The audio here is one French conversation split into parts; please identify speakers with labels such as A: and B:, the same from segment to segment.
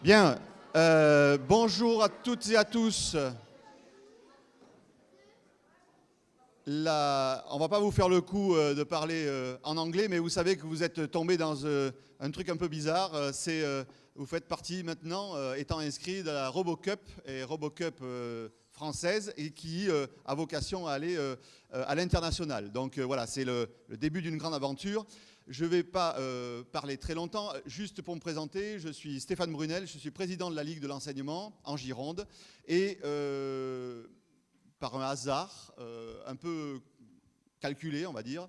A: Bien, bonjour à toutes et à tous. On ne va pas vous faire le coup de parler en anglais, mais vous savez que vous êtes tombé dans un truc un peu bizarre. Vous faites partie maintenant, étant inscrit de la RoboCup, et RoboCup française, et qui a vocation à aller à l'international. Donc voilà, c'est le début d'une grande aventure. Je ne vais pas parler très longtemps. Juste pour me présenter, je suis Stéphane Brunel, je suis président de la Ligue de l'enseignement en Gironde. Et par un hasard un peu calculé, on va dire,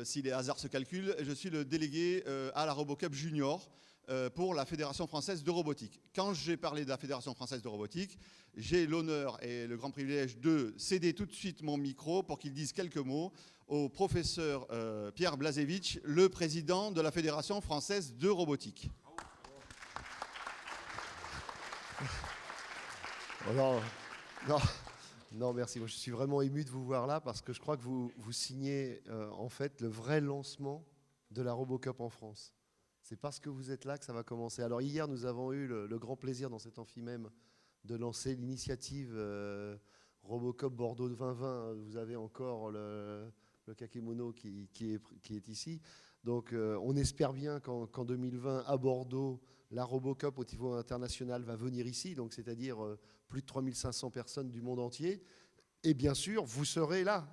A: si les hasards se calculent, je suis le délégué à la RoboCup Junior pour la Fédération française de robotique. Quand j'ai parlé de la Fédération française de robotique, j'ai l'honneur et le grand privilège de céder tout de suite mon micro pour qu'il dise quelques mots au professeur Pierre Blazevich, le président de la Fédération française de robotique.
B: Non, merci. Moi, je suis vraiment ému de vous voir là parce que je crois que vous signez en fait le vrai lancement de la RoboCup en France. C'est parce que vous êtes là que ça va commencer. Alors hier, nous avons eu le grand plaisir dans cet amphi même de lancer l'initiative RoboCup Bordeaux 2020. Vous avez encore le kakémono qui est ici. Donc on espère bien qu'en 2020, à Bordeaux, la RoboCup au niveau international va venir ici, donc c'est-à-dire plus de 3500 personnes du monde entier. Et bien sûr, vous serez là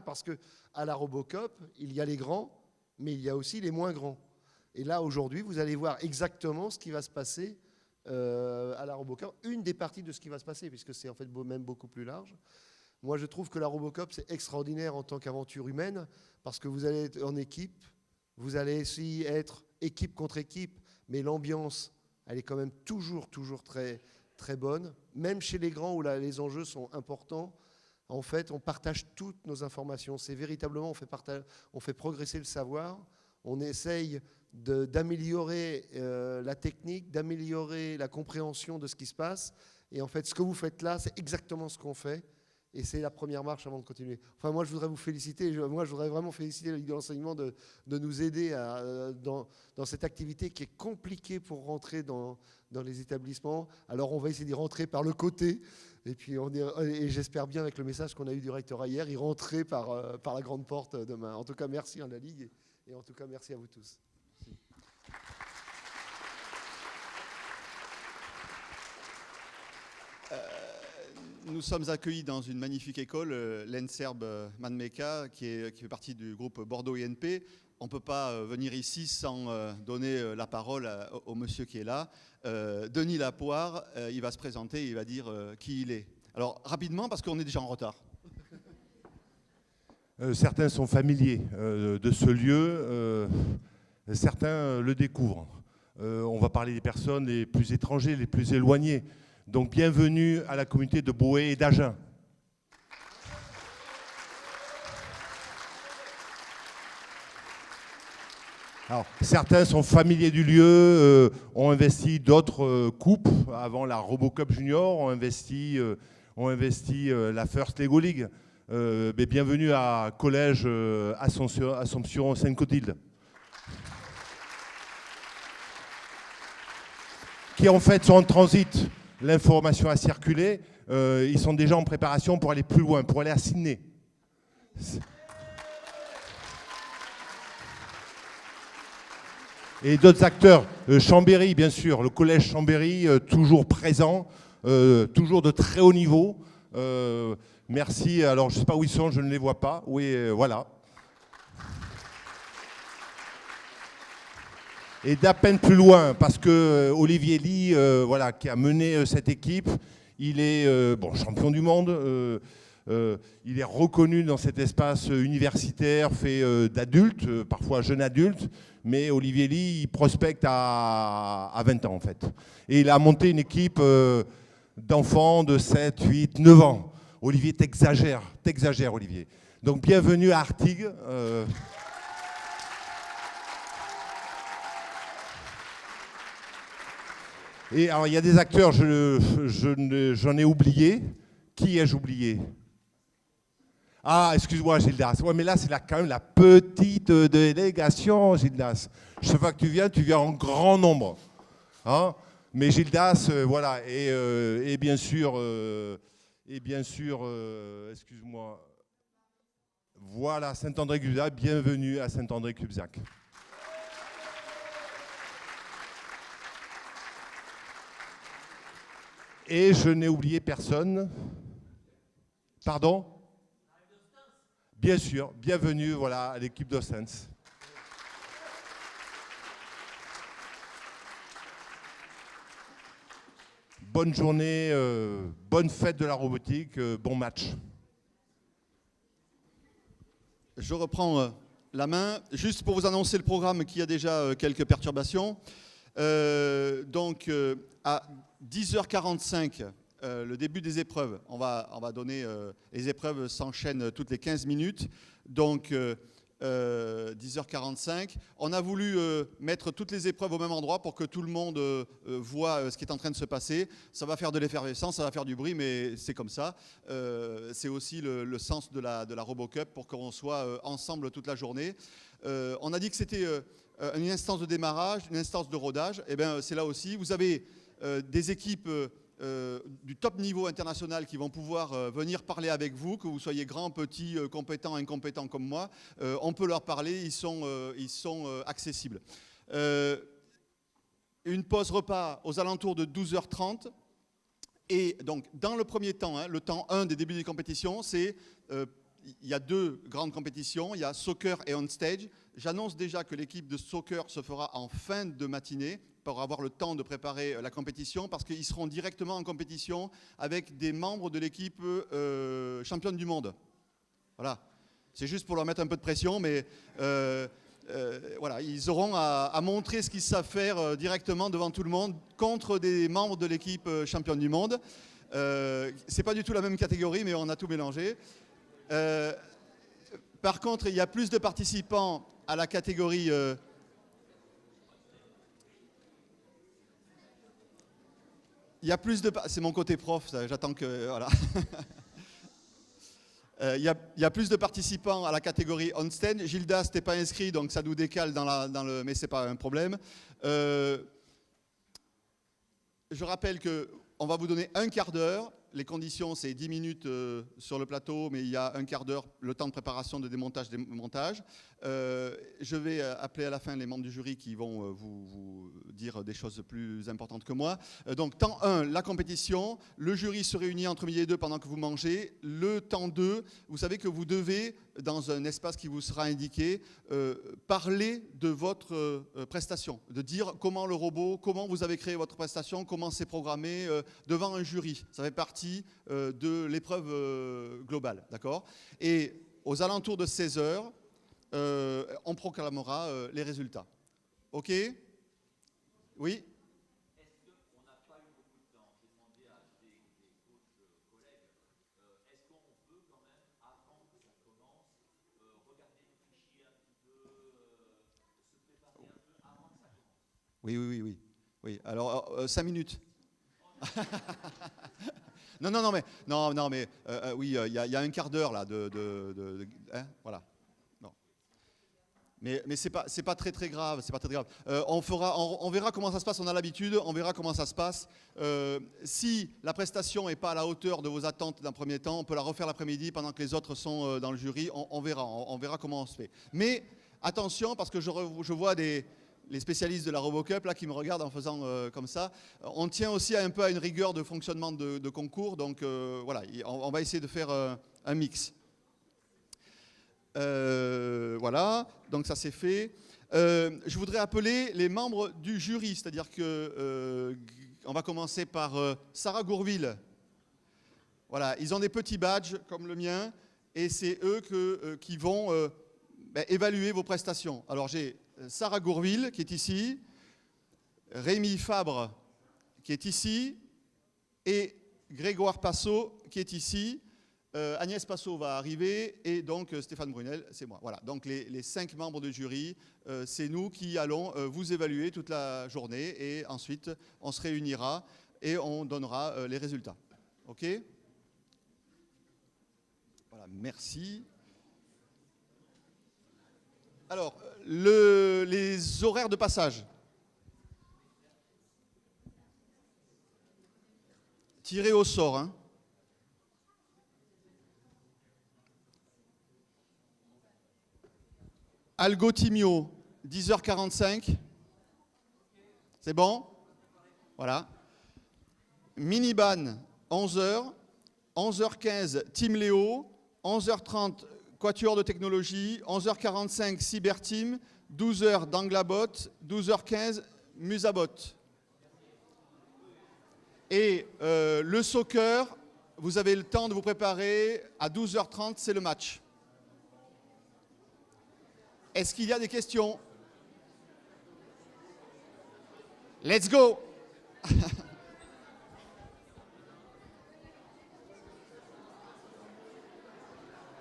B: parce qu'à la RoboCup, il y a les grands, mais il y a aussi les moins grands. Et là, aujourd'hui, vous allez voir exactement ce qui va se passer à la RoboCup, une des parties de ce qui va se passer, puisque c'est en fait même beaucoup plus large. Moi, je trouve que la RoboCup, c'est extraordinaire en tant qu'aventure humaine, parce que vous allez être en équipe, vous allez aussi être équipe contre équipe, mais l'ambiance, elle est quand même toujours très, très bonne. Même chez les grands, où les enjeux sont importants, en fait, on partage toutes nos informations. C'est véritablement, on fait progresser le savoir, on essaye d'améliorer la technique, d'améliorer la compréhension de ce qui se passe. Et en fait, ce que vous faites là, c'est exactement ce qu'on fait. Et c'est la première marche avant de continuer. Enfin, moi, je voudrais vous féliciter. Moi, je voudrais vraiment féliciter la Ligue de l'enseignement de nous aider dans cette activité qui est compliquée pour rentrer dans les établissements. Alors, on va essayer d'y rentrer par le côté. Et puis, et j'espère bien, avec le message qu'on a eu du rectorat hier, y rentrer par la grande porte demain. En tout cas, merci à la Ligue. Et en tout cas, merci à vous tous.
A: Nous sommes accueillis dans une magnifique école, l'ENSERB Manmeka, qui fait partie du groupe Bordeaux INP. On ne peut pas venir ici sans donner la parole au monsieur qui est là. Denis Lapoire, il va se présenter, il va dire qui il est. Alors, rapidement, parce qu'on est déjà en retard.
C: Certains sont familiers de ce lieu, certains le découvrent. On va parler des personnes les plus étrangers, les plus éloignées. Donc bienvenue à la communauté de Boé et d'Agen. Alors, certains sont familiers du lieu, ont investi d'autres coupes avant la RoboCup Junior, ont investi la First Lego League. Mais bienvenue à Collège Assomption Sainte-Clotilde, qui en fait sont en transit. L'information a circulé, ils sont déjà en préparation pour aller plus loin, pour aller à Sydney. Et d'autres acteurs, Chambéry bien sûr, le collège Chambéry, toujours présent, toujours de très haut niveau. Merci, alors je ne sais pas où ils sont, je ne les vois pas. Oui, voilà. Et d'à peine plus loin, parce que Olivier Ly, voilà, qui a mené cette équipe, il est champion du monde, il est reconnu dans cet espace universitaire fait d'adultes, parfois jeunes adultes, mais Olivier Ly, il prospecte à 20 ans en fait. Et il a monté une équipe d'enfants de 7, 8, 9 ans. Olivier, t'exagères Olivier. Donc bienvenue à Artigues. Et alors il y a des acteurs, j'en ai oublié. Qui ai-je oublié? Ah, excuse-moi Gildas. Ouais, mais là c'est quand même la petite délégation, Gildas. Je sais pas que tu viens en grand nombre. Hein? Mais Gildas, voilà, et bien sûr, excuse-moi, voilà, Saint-André-Cubzac, bienvenue à Saint-André-Cubzac. Et je n'ai oublié personne. Pardon? Bien sûr, bienvenue voilà, à l'équipe d'Ostens. Bonne journée, bonne fête de la robotique, bon match.
A: Je reprends la main, juste pour vous annoncer le programme qui a déjà quelques perturbations. Donc à 10h45, le début des épreuves, on va donner, les épreuves s'enchaînent toutes les 15 minutes. Donc 10h45. On a voulu mettre toutes les épreuves au même endroit pour que tout le monde voit ce qui est en train de se passer. Ça va faire de l'effervescence, ça va faire du bruit, mais c'est comme ça. C'est aussi le sens de la RoboCup pour qu'on soit ensemble toute la journée. On a dit que c'était une instance de démarrage, une instance de rodage. Et bien c'est là aussi. Vous avez des équipes du top niveau international qui vont pouvoir venir parler avec vous, que vous soyez grands, petits, compétents, incompétents comme moi. On peut leur parler, ils sont accessibles. Une pause repas aux alentours de 12h30. Et donc, dans le premier temps, hein, le temps 1 des débuts des compétitions, c'est... il y a 2 grandes compétitions, il y a soccer et on stage. J'annonce déjà que l'équipe de soccer se fera en fin de matinée pour avoir le temps de préparer la compétition parce qu'ils seront directement en compétition avec des membres de l'équipe championne du monde. Voilà, c'est juste pour leur mettre un peu de pression, mais voilà, ils auront à montrer ce qu'ils savent faire directement devant tout le monde contre des membres de l'équipe championne du monde. C'est pas du tout la même catégorie, mais on a tout mélangé. Par contre, il y a plus de participants à la catégorie il y a plus de... C'est mon côté prof, j'attends que... Voilà. Il y a plus de participants à la catégorie on-stand. Gildas n'était pas inscrit, donc ça nous décale dans le... Mais ce n'est pas un problème. Je rappelle qu'on va vous donner un quart d'heure. Les conditions, c'est 10 minutes sur le plateau, mais il y a un quart d'heure, le temps de préparation, de démontage. Je vais appeler à la fin les membres du jury qui vont vous dire des choses plus importantes que moi. Donc, temps 1, la compétition. Le jury se réunit entre midi et 2 pendant que vous mangez. Le temps 2, vous savez que vous devez, dans un espace qui vous sera indiqué, parler de votre prestation, de dire comment le robot, comment vous avez créé votre prestation, comment c'est programmé devant un jury. Ça fait partie de l'épreuve globale, d'accord ? Et aux alentours de 16 heures, on proclamera les résultats. OK ? Oui ?
D: Est-ce qu'on n'a pas eu beaucoup de temps? J'ai demandé à des coachs collègues, est-ce qu'on peut quand même, avant que ça commence, regarder le fichier un petit peu, se préparer un peu avant que ça commence?
A: Oui. Alors, 5 minutes. Non, mais oui, il y a un quart d'heure là hein, voilà. Non. Mais c'est pas très grave, c'est pas très grave. On verra comment ça se passe. On a l'habitude, on verra comment ça se passe. Si la prestation n'est pas à la hauteur de vos attentes d'un premier temps, on peut la refaire l'après-midi pendant que les autres sont dans le jury. On verra comment on se fait. Mais attention, parce que je vois les spécialistes de la RoboCup là, qui me regardent en faisant comme ça. On tient aussi un peu à une rigueur de fonctionnement de concours. Donc voilà, on va essayer de faire un mix. Voilà, donc ça c'est fait. Je voudrais appeler les membres du jury, c'est-à-dire que on va commencer par Sarah Gourville. Voilà, ils ont des petits badges comme le mien et c'est eux qui vont évaluer vos prestations. Alors j'ai Sarah Gourville qui est ici, Rémi Fabre qui est ici et Grégoire Passot qui est ici. Agnès Passot va arriver et donc Stéphane Brunel, c'est moi. Voilà, donc les 5 membres du jury, c'est nous qui allons vous évaluer toute la journée et ensuite on se réunira et on donnera les résultats. OK ? Voilà, merci. Alors, les horaires de passage. Tirez au sort. Hein. Algo Timio, 10h45. C'est bon? Voilà. Miniban, 11h. 11h15, Team Léo. 11h30, Quatuor de technologie. 11h45, Cyberteam. 12h, Danglabot. 12h15, Musabot. Et le soccer, vous avez le temps de vous préparer. À 12h30, c'est le match. Est-ce qu'il y a des questions? Let's go!